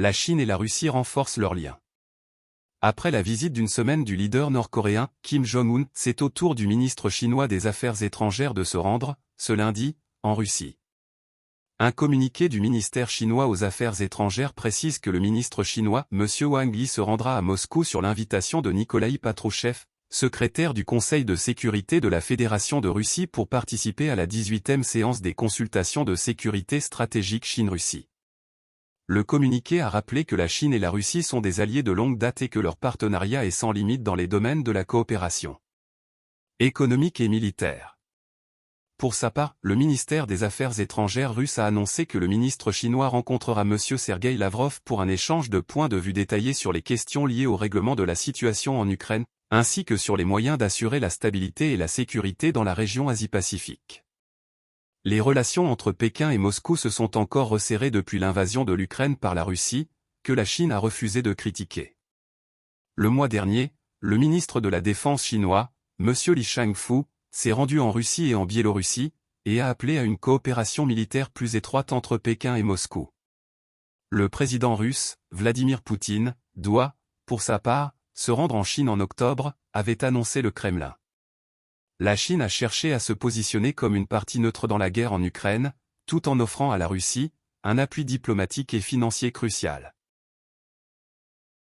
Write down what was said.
la Chine et la Russie renforcent leurs liens. Après la visite d'une semaine du leader nord-coréen, Kim Jong-un, c'est au tour du ministre chinois des Affaires étrangères de se rendre, ce lundi, en Russie. Un communiqué du ministère chinois aux Affaires étrangères précise que le ministre chinois, M. Wang Yi, se rendra à Moscou sur l'invitation de Nikolaï Patrouchev, secrétaire du Conseil de sécurité de la Fédération de Russie, pour participer à la 18e séance des consultations de sécurité stratégique Chine-Russie. Le communiqué a rappelé que la Chine et la Russie sont des alliés de longue date et que leur partenariat est sans limite dans les domaines de la coopération économique et militaire. Pour sa part, le ministère des Affaires étrangères russe a annoncé que le ministre chinois rencontrera M. Sergueï Lavrov pour un échange de points de vue détaillés sur les questions liées au règlement de la situation en Ukraine, ainsi que sur les moyens d'assurer la stabilité et la sécurité dans la région Asie-Pacifique. Les relations entre Pékin et Moscou se sont encore resserrées depuis l'invasion de l'Ukraine par la Russie, que la Chine a refusé de critiquer. Le mois dernier, le ministre de la Défense chinois, M. Li Shangfu, s'est rendu en Russie et en Biélorussie, et a appelé à une coopération militaire plus étroite entre Pékin et Moscou. Le président russe, Vladimir Poutine, doit, pour sa part, se rendre en Chine en octobre, avait annoncé le Kremlin. La Chine a cherché à se positionner comme une partie neutre dans la guerre en Ukraine, tout en offrant à la Russie un appui diplomatique et financier crucial.